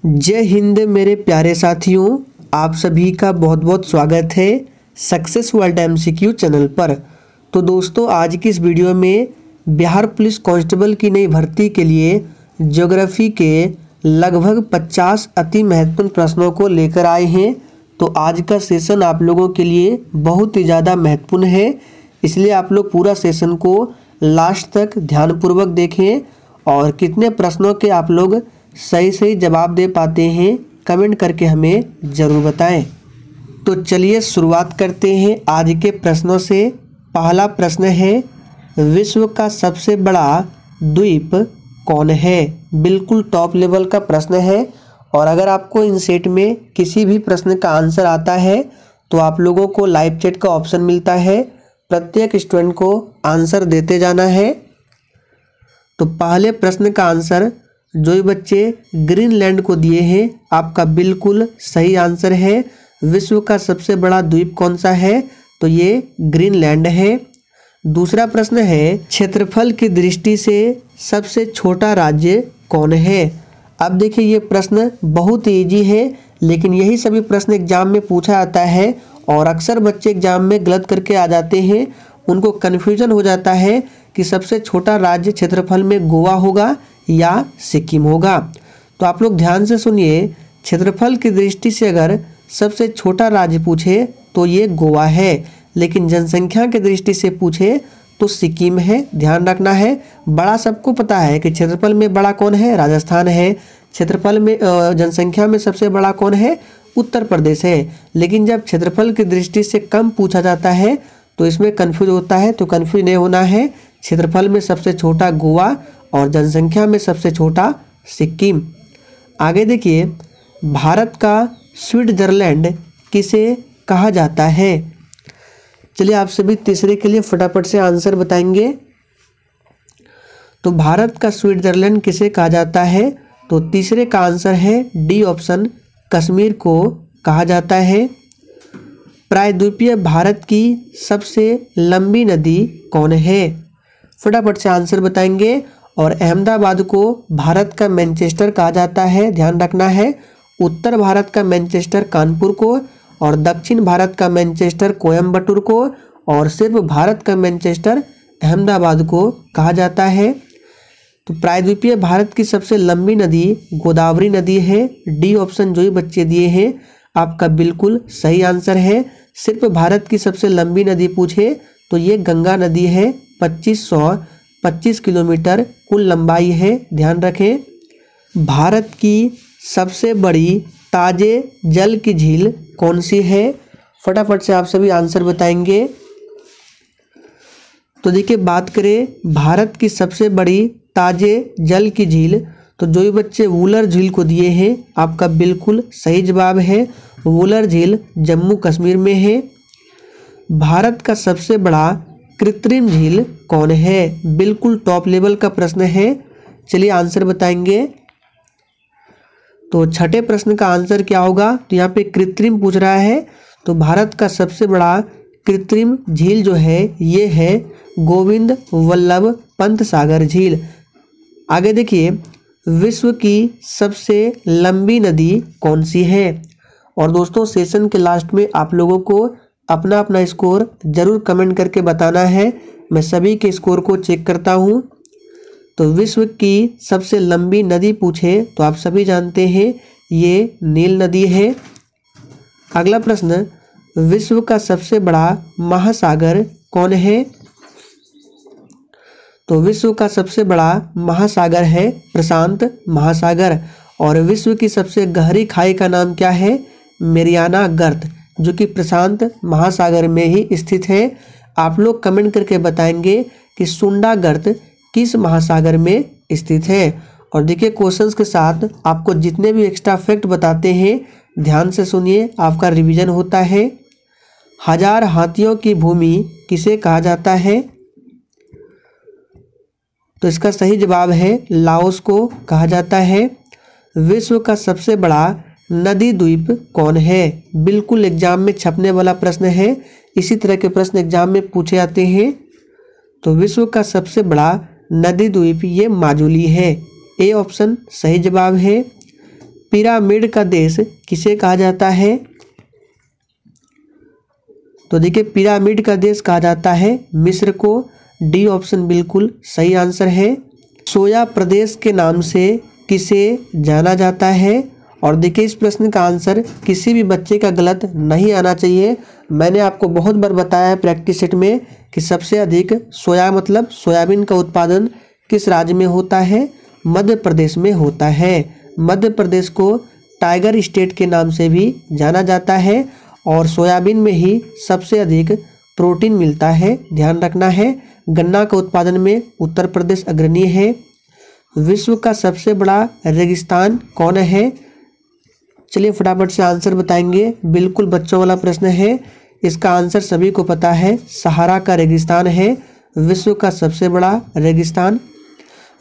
जय हिंद मेरे प्यारे साथियों, आप सभी का बहुत बहुत स्वागत है सक्सेस वर्ल्ड MCQ चैनल पर। तो दोस्तों, आज की इस वीडियो में बिहार पुलिस कांस्टेबल की नई भर्ती के लिए ज्योग्राफी के लगभग 50 अति महत्वपूर्ण प्रश्नों को लेकर आए हैं। तो आज का सेशन आप लोगों के लिए बहुत ही ज़्यादा महत्वपूर्ण है, इसलिए आप लोग पूरा सेशन को लास्ट तक ध्यानपूर्वक देखें और कितने प्रश्नों के आप लोग सही जवाब दे पाते हैं कमेंट करके हमें ज़रूर बताएं। तो चलिए शुरुआत करते हैं आज के प्रश्नों से। पहला प्रश्न है, विश्व का सबसे बड़ा द्वीप कौन है? बिल्कुल टॉप लेवल का प्रश्न है और अगर आपको इन सेट में किसी भी प्रश्न का आंसर आता है तो आप लोगों को लाइव चैट का ऑप्शन मिलता है। प्रत्येक स्टूडेंट को आंसर देते जाना है। तो पहले प्रश्न का आंसर जो भी बच्चे ग्रीनलैंड को दिए हैं, आपका बिल्कुल सही आंसर है। विश्व का सबसे बड़ा द्वीप कौन सा है? तो ये ग्रीनलैंड है। दूसरा प्रश्न है, क्षेत्रफल की दृष्टि से सबसे छोटा राज्य कौन है? अब देखिए, ये प्रश्न बहुत ही ईजी है, लेकिन यही सभी प्रश्न एग्जाम में पूछा जाता है और अक्सर बच्चे एग्जाम में गलत करके आ जाते हैं। उनको कन्फ्यूजन हो जाता है कि सबसे छोटा राज्य क्षेत्रफल में गोवा होगा या सिक्किम होगा। तो आप लोग ध्यान से सुनिए, क्षेत्रफल की दृष्टि से अगर सबसे छोटा राज्य पूछे तो ये गोवा है, लेकिन जनसंख्या की दृष्टि से पूछे तो सिक्किम है। ध्यान रखना है। बड़ा सबको पता है कि क्षेत्रफल में बड़ा कौन है? राजस्थान है। क्षेत्रफल में जनसंख्या में सबसे बड़ा कौन है? उत्तर प्रदेश है। लेकिन जब क्षेत्रफल की दृष्टि से कम पूछा जाता है तो इसमें कन्फ्यूज होता है। तो कन्फ्यूज नहीं होना है। क्षेत्रफल में सबसे छोटा गोवा और जनसंख्या में सबसे छोटा सिक्किम। आगे देखिए, भारत का स्विट्जरलैंड किसे कहा जाता है? चलिए आप सभी तीसरे के लिए फटाफट से आंसर बताएंगे। तो भारत का स्विट्जरलैंड किसे कहा जाता है? तो तीसरे का आंसर है डी ऑप्शन, कश्मीर को कहा जाता है। प्रायद्वीपीय भारत की सबसे लंबी नदी कौन है? फटाफट से आंसर बताएंगे। और अहमदाबाद को भारत का मैनचेस्टर कहा जाता है। ध्यान रखना है। उत्तर भारत का मैनचेस्टर कानपुर को और दक्षिण भारत का मैनचेस्टर कोयम्बटूर को और सिर्फ भारत का मैनचेस्टर अहमदाबाद को कहा जाता है। तो प्रायद्वीपीय भारत की सबसे लंबी नदी गोदावरी नदी है। डी ऑप्शन जो ही बच्चे दिए हैं, आपका बिल्कुल सही आंसर है। सिर्फ भारत की सबसे लंबी नदी पूछे तो ये गंगा नदी है। 2525 किलोमीटर कुल लंबाई है। ध्यान रखें। भारत की सबसे बड़ी ताजे जल की झील कौन सी है? फटाफट से आप सभी आंसर बताएंगे। तो देखिए, बात करें भारत की सबसे बड़ी ताजे जल की झील, तो जो भी बच्चे वुलर झील को दिए हैं, आपका बिल्कुल सही जवाब है। वुलर झील जम्मू कश्मीर में है। भारत का सबसे बड़ा कृत्रिम झील कौन है? बिल्कुल टॉप लेवल का प्रश्न है। चलिए आंसर बताएंगे। तो छठे प्रश्न का आंसर क्या होगा? तो यहाँ पे कृत्रिम पूछ रहा है। तो भारत का सबसे बड़ा कृत्रिम झील जो है ये है गोविंद वल्लभ पंत सागर झील। आगे देखिए, विश्व की सबसे लंबी नदी कौन सी है? और दोस्तों, सेशन के लास्ट में आप लोगों को अपना अपना स्कोर जरूर कमेंट करके बताना है। मैं सभी के स्कोर को चेक करता हूँ। तो विश्व की सबसे लंबी नदी पूछे तो आप सभी जानते हैं ये नील नदी है। अगला प्रश्न, विश्व का सबसे बड़ा महासागर कौन है? तो विश्व का सबसे बड़ा महासागर है प्रशांत महासागर। और विश्व की सबसे गहरी खाई का नाम क्या है? मेरियाना गर्त, जो कि प्रशांत महासागर में ही स्थित है। आप लोग कमेंट करके बताएंगे कि सुंडा गर्त किस महासागर में स्थित है। और देखिए, क्वेश्चंस के साथ आपको जितने भी एक्स्ट्रा फैक्ट बताते हैं ध्यान से सुनिए, आपका रिवीजन होता है। 1000 हाथियों की भूमि किसे कहा जाता है? तो इसका सही जवाब है लाओस को कहा जाता है। विश्व का सबसे बड़ा नदी द्वीप कौन है? बिल्कुल एग्जाम में छपने वाला प्रश्न है। इसी तरह के प्रश्न एग्जाम में पूछे जाते हैं। तो विश्व का सबसे बड़ा नदी द्वीप ये माजुली है। ए ऑप्शन सही जवाब है। पिरामिड का देश किसे कहा जाता है? तो देखिए पिरामिड का देश कहा जाता है मिस्र को। डी ऑप्शन बिल्कुल सही आंसर है। सोया प्रदेश के नाम से किसे जाना जाता है? और देखिए इस प्रश्न का आंसर किसी भी बच्चे का गलत नहीं आना चाहिए। मैंने आपको बहुत बार बताया है प्रैक्टिस सेट में कि सबसे अधिक सोया मतलब सोयाबीन का उत्पादन किस राज्य में होता है? मध्य प्रदेश में होता है। मध्य प्रदेश को टाइगर स्टेट के नाम से भी जाना जाता है और सोयाबीन में ही सबसे अधिक प्रोटीन मिलता है, ध्यान रखना है। गन्ना का उत्पादन में उत्तर प्रदेश अग्रणी है। विश्व का सबसे बड़ा रेगिस्तान कौन है? चलिए फटाफट से आंसर बताएंगे। बिल्कुल बच्चों वाला प्रश्न है, इसका आंसर सभी को पता है, सहारा का रेगिस्तान है विश्व का सबसे बड़ा रेगिस्तान।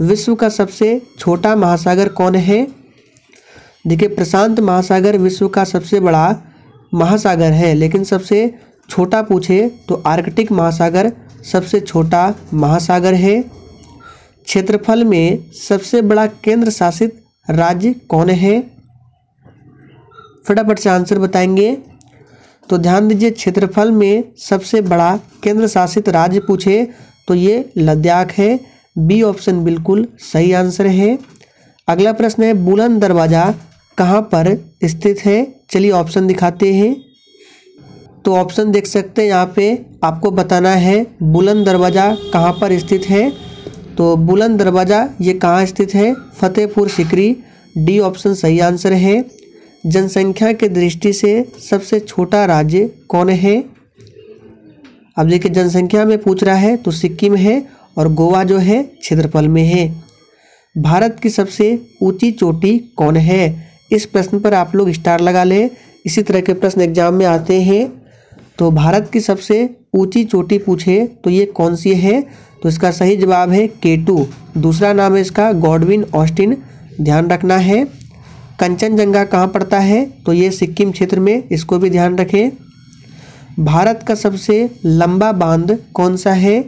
विश्व का सबसे छोटा महासागर कौन है? देखिए प्रशांत महासागर विश्व का सबसे बड़ा महासागर है, लेकिन सबसे छोटा पूछे तो आर्कटिक महासागर सबसे छोटा महासागर है। क्षेत्रफल में सबसे बड़ा केंद्र शासित राज्य कौन है? फटाफट से आंसर बताएंगे। तो ध्यान दीजिए क्षेत्रफल में सबसे बड़ा केंद्र शासित राज्य पूछे तो ये लद्दाख है। बी ऑप्शन बिल्कुल सही आंसर है। अगला प्रश्न है बुलंद दरवाज़ा कहाँ पर स्थित है? चलिए ऑप्शन दिखाते हैं। तो ऑप्शन देख सकते हैं यहाँ पे आपको बताना है बुलंद दरवाज़ा कहाँ पर स्थित है। तो बुलंद दरवाज़ा ये कहाँ स्थित है? फतेहपुर सिकरी। डी ऑप्शन सही आंसर है। जनसंख्या के दृष्टि से सबसे छोटा राज्य कौन है? अब देखिए जनसंख्या में पूछ रहा है तो सिक्किम है और गोवा जो है क्षेत्रफल में है। भारत की सबसे ऊंची चोटी कौन है? इस प्रश्न पर आप लोग स्टार लगा लें, इसी तरह के प्रश्न एग्जाम में आते हैं। तो भारत की सबसे ऊंची चोटी पूछे तो ये कौन सी है? तो इसका सही जवाब है K2। दूसरा नाम है इसका गॉडविन ऑस्टिन, ध्यान रखना है। कंचनजंगा कहाँ पड़ता है? तो ये सिक्किम क्षेत्र में, इसको भी ध्यान रखें। भारत का सबसे लंबा बांध कौन सा है?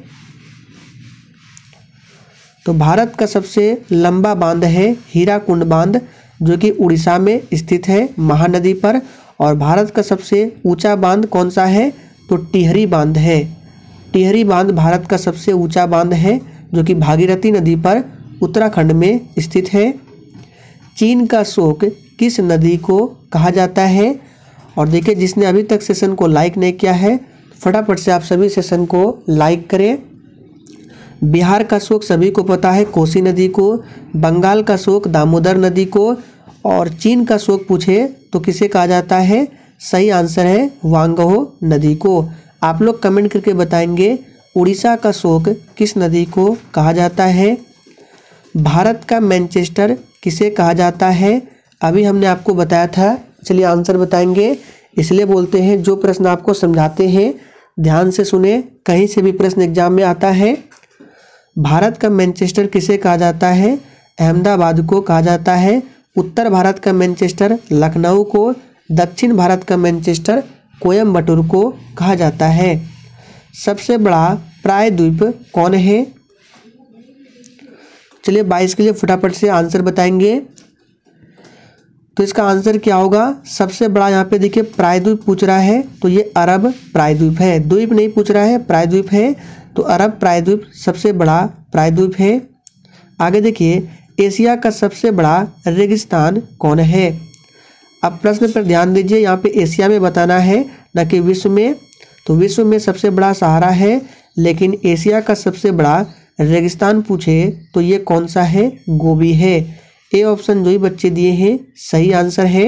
तो भारत का सबसे लंबा बांध है हीराकुंड बांध, जो कि उड़ीसा में स्थित है महानदी पर। और भारत का सबसे ऊंचा बांध कौन सा है? तो टिहरी बांध है। टिहरी बांध भारत का सबसे ऊंचा बांध है, जो कि भागीरथी नदी पर उत्तराखंड में स्थित है। चीन का शोक किस नदी को कहा जाता है? और देखिए जिसने अभी तक सेशन को लाइक नहीं किया है फटाफट से आप सभी सेशन को लाइक करें। बिहार का शोक सभी को पता है कोसी नदी को, बंगाल का शोक दामोदर नदी को, और चीन का शोक पूछे तो किसे कहा जाता है? सही आंसर है वांगहो नदी को। आप लोग कमेंट करके बताएंगे उड़ीसा का शोक किस नदी को कहा जाता है? भारत का मैनचेस्टर किसे कहा जाता है? अभी हमने आपको बताया था। चलिए आंसर बताएंगे। इसलिए बोलते हैं जो प्रश्न आपको समझाते हैं ध्यान से सुने, कहीं से भी प्रश्न एग्जाम में आता है। भारत का मैनचेस्टर किसे कहा जाता है? अहमदाबाद को कहा जाता है। उत्तर भारत का मैनचेस्टर लखनऊ को, दक्षिण भारत का मैनचेस्टर कोयम्बटूर को कहा जाता है। सबसे बड़ा प्रायद्वीप कौन है? चलिए 22 के लिए फटाफट से आंसर बताएंगे। तो इसका आंसर क्या होगा? सबसे बड़ा यहाँ पे देखिए प्रायद्वीप पूछ रहा है तो ये अरब प्रायद्वीप है। द्वीप नहीं पूछ रहा है, प्रायद्वीप है, तो अरब प्रायद्वीप सबसे बड़ा प्रायद्वीप है। आगे देखिए एशिया का सबसे बड़ा रेगिस्तान कौन है? अब प्रश्न पर ध्यान दीजिए, यहाँ पे एशिया में बताना है न कि विश्व में। तो विश्व में सबसे बड़ा सहारा है, लेकिन एशिया का सबसे बड़ा रेगिस्तान पूछे तो ये कौन सा है? गोबी है। ए ऑप्शन जो ही बच्चे दिए हैं सही आंसर है।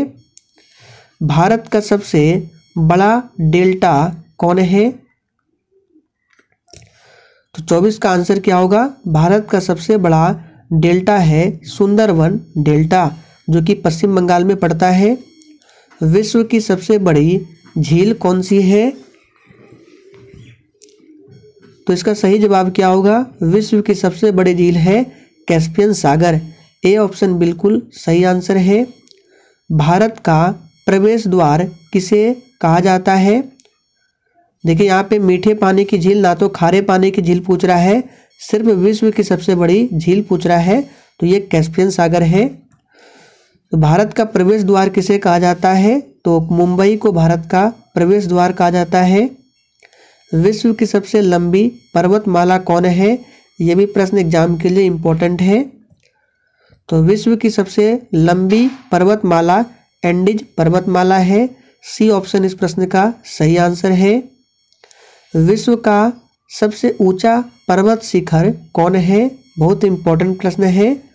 भारत का सबसे बड़ा डेल्टा कौन है? तो 24 का आंसर क्या होगा? भारत का सबसे बड़ा डेल्टा है सुंदरवन डेल्टा, जो कि पश्चिम बंगाल में पड़ता है। विश्व की सबसे बड़ी झील कौन सी है? तो इसका सही जवाब क्या होगा? विश्व की सबसे बड़ी झील है कैस्पियन सागर। ए ऑप्शन बिल्कुल सही आंसर है। भारत का प्रवेश द्वार किसे कहा जाता है? देखिए यहाँ पे मीठे पानी की झील ना तो खारे पानी की झील पूछ रहा है, सिर्फ विश्व की सबसे बड़ी झील पूछ रहा है, तो ये कैस्पियन सागर है। तो भारत का प्रवेश द्वार किसे कहा जाता है? तो मुंबई को भारत का प्रवेश द्वार कहा जाता है। विश्व की सबसे लंबी पर्वतमाला कौन है? ये भी प्रश्न एग्जाम के लिए इम्पोर्टेंट है। तो विश्व की सबसे लंबी पर्वतमाला एंडीज पर्वतमाला है। सी ऑप्शन इस प्रश्न का सही आंसर है। विश्व का सबसे ऊंचा पर्वत शिखर कौन है? बहुत इंपॉर्टेंट प्रश्न है।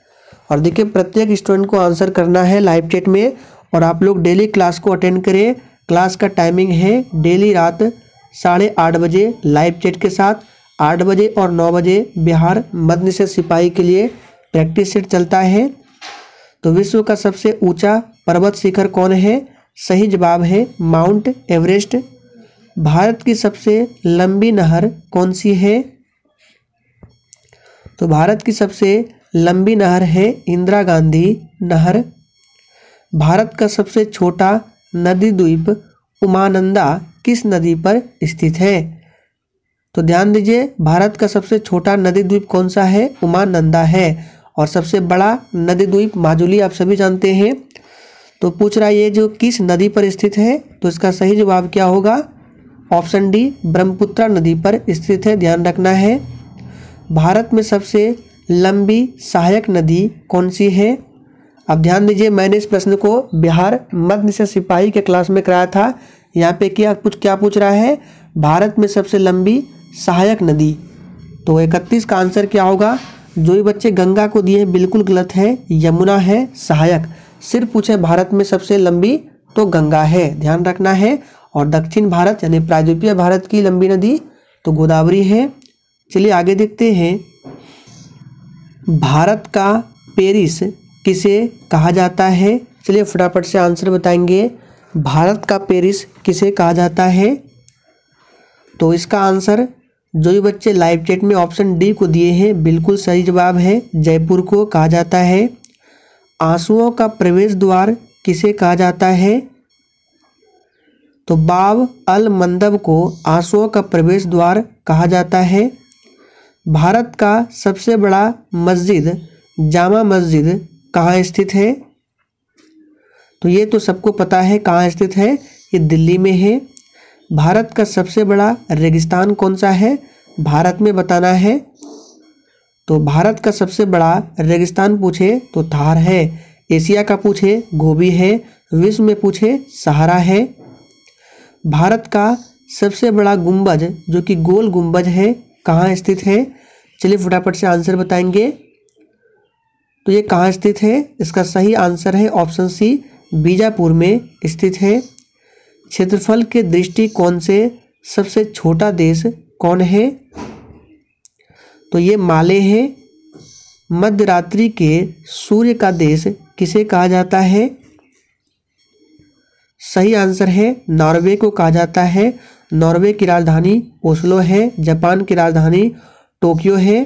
और देखिए, प्रत्येक स्टूडेंट को आंसर करना है लाइव चैट में, और आप लोग डेली क्लास को अटेंड करें। क्लास का टाइमिंग है डेली रात 8:30 बजे लाइव चैट के साथ। 8 बजे और 9 बजे बिहार मध्य निषेध सिपाही के लिए प्रैक्टिस सेट चलता है। तो विश्व का सबसे ऊंचा पर्वत शिखर कौन है? सही जवाब है माउंट एवरेस्ट। भारत की सबसे लंबी नहर कौन सी है? तो भारत की सबसे लंबी नहर है इंदिरा गांधी नहर। भारत का सबसे छोटा नदी द्वीप उमानंदा किस नदी पर स्थित है? तो ध्यान दीजिए, भारत का सबसे छोटा नदी द्वीप कौन सा है? उमानंदा है। और सबसे बड़ा नदी द्वीप माजुली आप सभी जानते हैं। तो पूछ रहा है ये जो किस नदी पर स्थित है? तो इसका सही जवाब क्या होगा? ऑप्शन डी ब्रह्मपुत्र नदी पर स्थित है, ध्यान रखना है। भारत में सबसे लंबी सहायक नदी कौन सी है? अब ध्यान दीजिए, मैंने इस प्रश्न को बिहार मध्य निषेध सिपाही के क्लास में कराया था। यहाँ पे क्या पूछ रहा है? भारत में सबसे लंबी सहायक नदी। तो 31 का आंसर क्या होगा? जो भी बच्चे गंगा को दिए बिल्कुल गलत है, यमुना है सहायक। सिर्फ पूछे भारत में सबसे लंबी तो गंगा है, ध्यान रखना है। और दक्षिण भारत यानी प्रायद्वीपीय भारत की लंबी नदी तो गोदावरी है। चलिए आगे देखते हैं। भारत का पेरिस किसे कहा जाता है? चलिए फटाफट से आंसर बताएंगे। भारत का पेरिस किसे कहा जाता है? तो इसका आंसर जो भी बच्चे लाइव चैट में ऑप्शन डी को दिए हैं बिल्कुल सही जवाब है, जयपुर को कहा जाता है। आंसुओं का प्रवेश द्वार किसे कहा जाता है? तो बाब अल मंदब को आंसुओं का प्रवेश द्वार कहा जाता है। भारत का सबसे बड़ा मस्जिद जामा मस्जिद कहाँ स्थित है? तो ये तो सबको पता है कहाँ स्थित है, ये दिल्ली में है। भारत का सबसे बड़ा रेगिस्तान कौन सा है? भारत में बताना है। तो भारत का सबसे बड़ा रेगिस्तान पूछे तो थार है। एशिया का पूछे गोबी है। विश्व में पूछे सहारा है। भारत का सबसे बड़ा गुंबज जो कि गोल गुंबज है कहाँ स्थित है? चलिए फटाफट से आंसर बताएंगे। तो ये कहाँ स्थित है? इसका सही आंसर है ऑप्शन सी बीजापुर में स्थित है। क्षेत्रफल के दृष्टिकोण से सबसे छोटा देश कौन है? तो ये माले है। मध्य रात्रि के सूर्य का देश किसे कहा जाता है? सही आंसर है नॉर्वे को कहा जाता है। नॉर्वे की राजधानी ओस्लो है। जापान की राजधानी टोक्यो है।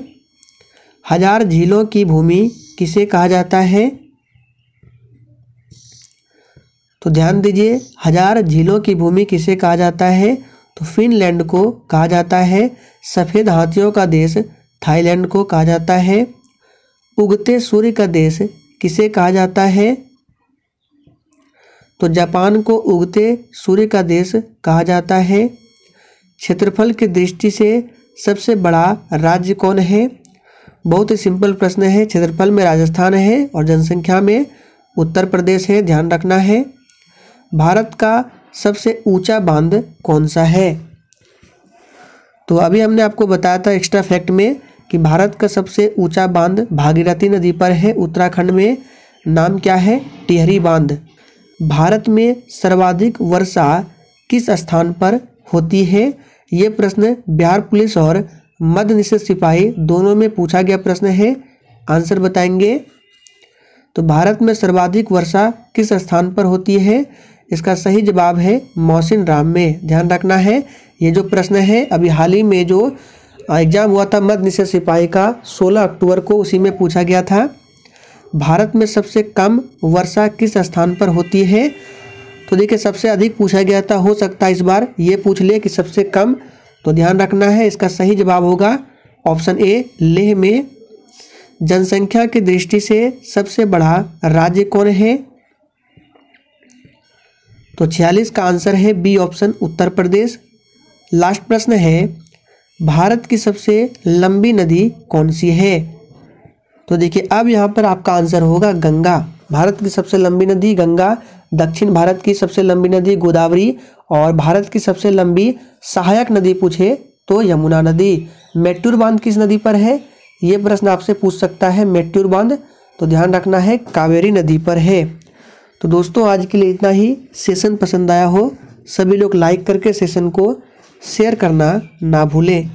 हजार झीलों की भूमि किसे कहा जाता है? तो ध्यान दीजिए, हजार झीलों की भूमि किसे कहा जाता है? तो फिनलैंड को कहा जाता है। सफ़ेद हाथियों का देश थाईलैंड को कहा जाता है। उगते सूर्य का देश किसे कहा जाता है? तो जापान को उगते सूर्य का देश कहा जाता है। क्षेत्रफल की दृष्टि से सबसे बड़ा राज्य कौन है? बहुत ही सिंपल प्रश्न है। क्षेत्रफल में राजस्थान है और जनसंख्या में उत्तर प्रदेश है, ध्यान रखना है। भारत का सबसे ऊंचा बांध कौन सा है? तो अभी हमने आपको बताया था एक्स्ट्रा फैक्ट में कि भारत का सबसे ऊंचा बांध भागीरथी नदी पर है उत्तराखंड में। नाम क्या है? टिहरी बांध। भारत में सर्वाधिक वर्षा किस स्थान पर होती है? ये प्रश्न बिहार पुलिस और मध्य निषेध सिपाही दोनों में पूछा गया प्रश्न है। आंसर बताएंगे। तो भारत में सर्वाधिक वर्षा किस स्थान पर होती है? इसका सही जवाब है मौसिन राम में, ध्यान रखना है। ये जो प्रश्न है अभी हाल ही में जो एग्जाम हुआ था मध्य निषेध सिपाही का 16 अक्टूबर को, उसी में पूछा गया था। भारत में सबसे कम वर्षा किस स्थान पर होती है? तो देखिए, सबसे अधिक पूछा गया था, हो सकता है इस बार ये पूछ ले कि सबसे कम, तो ध्यान रखना है। इसका सही जवाब होगा ऑप्शन ए लेह में। जनसंख्या की दृष्टि से सबसे बड़ा राज्य कौन है? तो 46 का आंसर है B option Uttar Pradesh. Last प्रश्न है, भारत की सबसे लंबी नदी कौन सी है? तो देखिए अब यहाँ पर आपका आंसर होगा गंगा। भारत की सबसे लंबी नदी गंगा, दक्षिण भारत की सबसे लंबी नदी गोदावरी और भारत की सबसे लंबी सहायक नदी पूछे तो यमुना नदी। मेट्टूर बांध किस नदी पर है? ये प्रश्न आपसे पूछ सकता है। मेट्टूर बांध तो ध्यान रखना है कावेरी नदी पर है। तो दोस्तों आज के लिए इतना ही। सेशन पसंद आया हो सभी लोग लाइक करके सेशन को शेयर करना ना भूलें।